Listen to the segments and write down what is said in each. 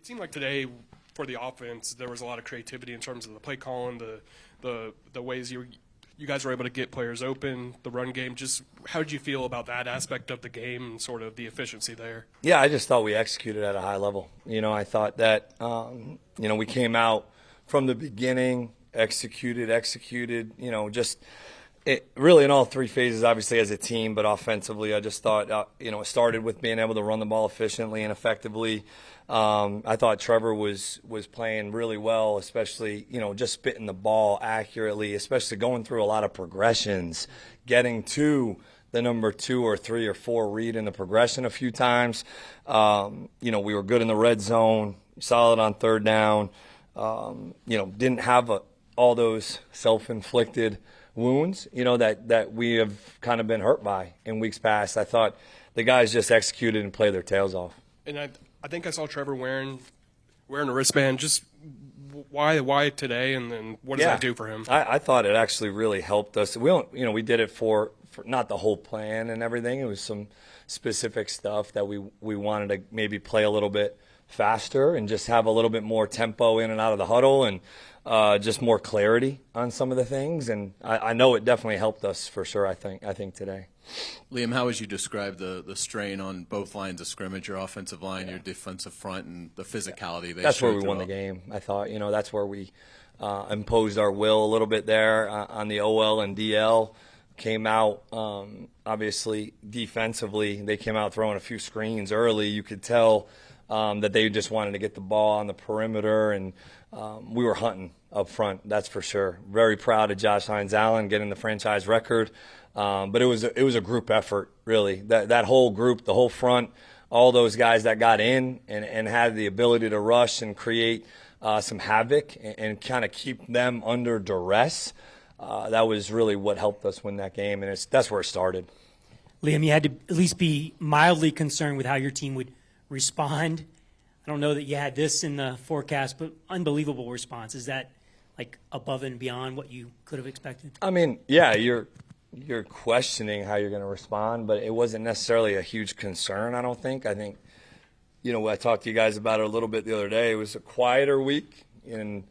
It seemed like today for the offense there was a lot of creativity in terms of the play calling, the ways you guys were able to get players open, the run game. Just how did you feel about that aspect of the game and sort of the efficiency there? Yeah, I just thought we executed at a high level. I thought that we came out from the beginning, executed. Just really in all three phases, obviously as a team, but offensively, I just thought it started with being able to run the ball efficiently and effectively. I thought Trevor was playing really well, especially just spitting the ball accurately, especially going through a lot of progressions, getting to the number 2 or 3 or 4 read in the progression a few times. We were good in the red zone, solid on third down. Didn't have all those self-inflicted wounds, that we have kind of been hurt by in weeks past. I thought the guys just executed and played their tails off. And I think I saw Trevor wearing a wristband. Just why today, and then what does that do for him? I thought it actually really helped us. We did it for not the whole plan and everything. It was some specific stuff that we wanted to maybe play a little bit faster and just have a little bit more tempo in and out of the huddle and just more clarity on some of the things. And I know it definitely helped us for sure, I think today. Liam, how would you describe the strain on both lines of scrimmage, your offensive line, your defensive front, and the physicality they That's showed where we won the game, I thought. That's where we imposed our will a little bit there on the OL and DL. Came out, obviously, defensively. They came out throwing a few screens early. You could tell that they just wanted to get the ball on the perimeter, and we were hunting up front, that's for sure. Very proud of Josh Hines-Allen getting the franchise record. But it was a group effort, really. That whole group, the whole front, all those guys that got in and had the ability to rush and create some havoc and kind of keep them under duress, that was really what helped us win that game, and that's where it started. Liam, you had to at least be mildly concerned with how your team would respond. I don't know that you had this in the forecast, but unbelievable response. Is that like above and beyond what you could have expected? I mean, yeah, you're questioning how you're going to respond, but it wasn't necessarily a huge concern, I don't think. I think, I talked to you guys about it a little bit the other day. It was a quieter week, and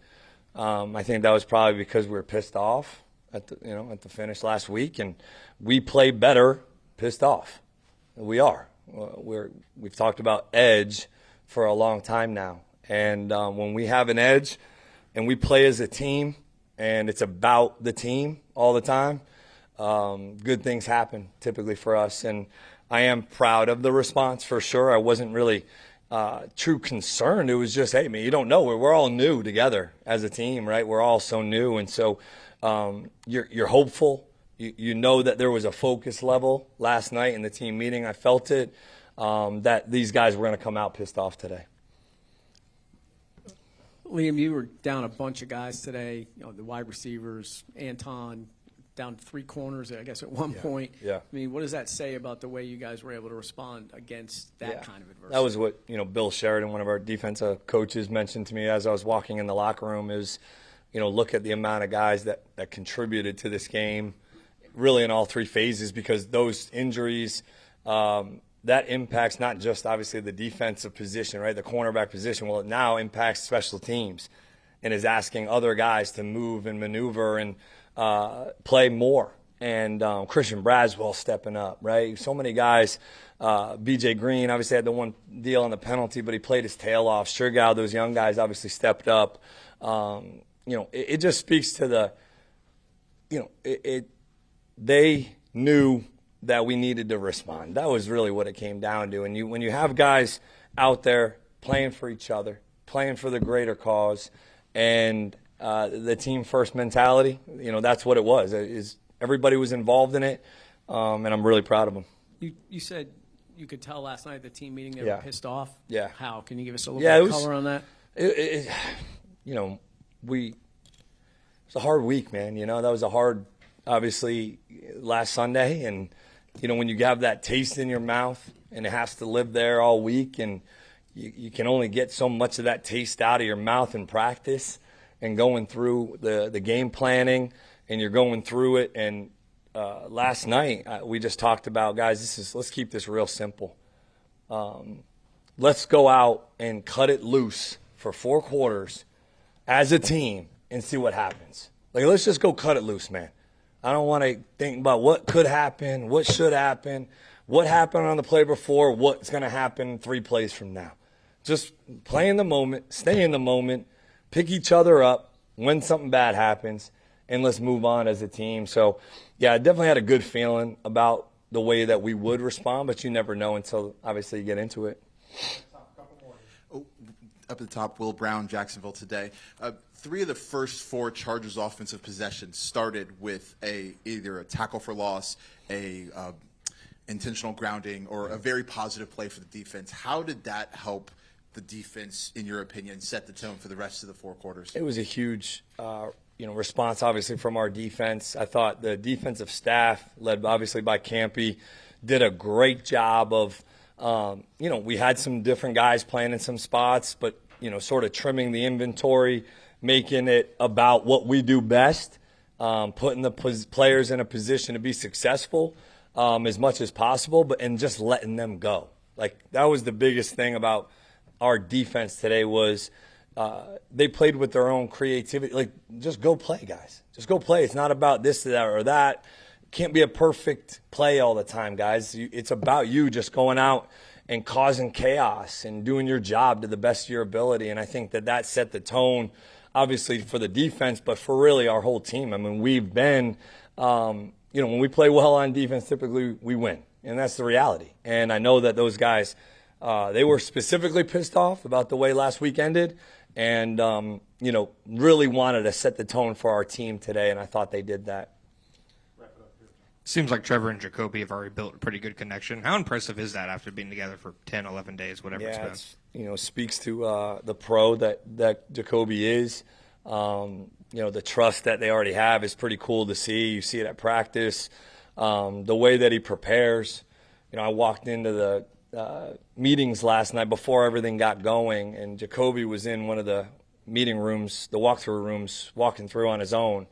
I think that was probably because we were pissed off at the finish last week, and we play better pissed off. We are. We've talked about edge for a long time now, and when we have an edge and we play as a team and it's about the team all the time, good things happen typically for us, and I am proud of the response for sure. I wasn't really too concerned. It was just, hey, man, you don't know. We're all new together as a team, right? We're all so new, and so you're hopeful. You know that there was a focus level last night in the team meeting. I felt it, that these guys were going to come out pissed off today. Liam, you were down a bunch of guys today, the wide receivers, Anton, down 3 corners, I guess, at one point. Yeah. I mean, what does that say about the way you guys were able to respond against that kind of adversity? That was what, Bill Sheridan, one of our defensive coaches, mentioned to me as I was walking in the locker room is, look at the amount of guys that contributed to this game, really in all 3 phases, because those injuries, that impacts not just obviously the defensive position, right, the cornerback position. Well, it now impacts special teams and is asking other guys to move and maneuver and play more. And Christian Braswell stepping up, right? So many guys. B.J. Green obviously had the one deal on the penalty, but he played his tail off. Strigow, those young guys obviously stepped up. It just speaks to the, they knew that we needed to respond. That was really what it came down to. And when you have guys out there playing for each other, playing for the greater cause, and the team first mentality, that's what it was. Everybody was involved in it, and I'm really proud of them. You said you could tell last night at the team meeting they were pissed off. Yeah. How? Can you give us a little bit of color on that? It was a hard week, man. That was a hard, obviously, last Sunday, and when you have that taste in your mouth and it has to live there all week, and you can only get so much of that taste out of your mouth in practice and going through the game planning, and you're going through it. And last night we just talked about, guys, let's keep this real simple. let's go out and cut it loose for 4 quarters as a team and see what happens. Like, let's just go cut it loose, man. I don't want to think about what could happen, what should happen, what happened on the play before, what's going to happen 3 plays from now. Just play in the moment, stay in the moment, pick each other up when something bad happens, and let's move on as a team. So, yeah, I definitely had a good feeling about the way that we would respond, but you never know until, obviously, you get into it. Oh, up at the top, Will Brown, Jacksonville Today. 3 of the first 4 Chargers offensive possessions started with either a tackle for loss, intentional grounding, or a very positive play for the defense. How did that help the defense, in your opinion, set the tone for the rest of the 4 quarters? It was a huge response, obviously, from our defense. I thought the defensive staff, led obviously by Campy, did a great job of, we had some different guys playing in some spots, but, sort of trimming the inventory, making it about what we do best, putting the players in a position to be successful as much as possible, and just letting them go. Like, that was the biggest thing about our defense today was they played with their own creativity. Like, just go play, guys. Just go play. It's not about this, that, or that. It can't be a perfect play all the time, guys. It's about you just going out and causing chaos and doing your job to the best of your ability. And I think that set the tone, obviously, for the defense, but for really our whole team. I mean, we've been, when we play well on defense, typically we win. And that's the reality. And I know that those guys, they were specifically pissed off about the way last week ended and, really wanted to set the tone for our team today, and I thought they did that. Seems like Trevor and Jacoby have already built a pretty good connection. How impressive is that after being together for 10, 11 days, whatever it's been? Speaks to the pro that Jacoby is. The trust that they already have is pretty cool to see. You see it at practice. The way that he prepares. I walked into the meetings last night before everything got going, and Jacoby was in one of the meeting rooms, the walkthrough rooms, walking through on his own,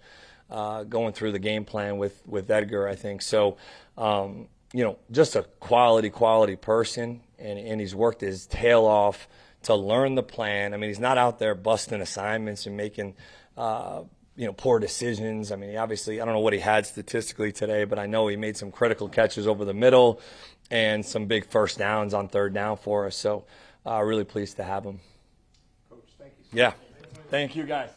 going through the game plan with Edgar, I think. So, just a quality person, and he's worked his tail off to learn the plan. I mean, he's not out there busting assignments and making, poor decisions. I mean, I don't know what he had statistically today, but I know he made some critical catches over the middle and some big first downs on 3rd down for us. So, really pleased to have him. Coach, thank you. Yeah. Thank you, guys.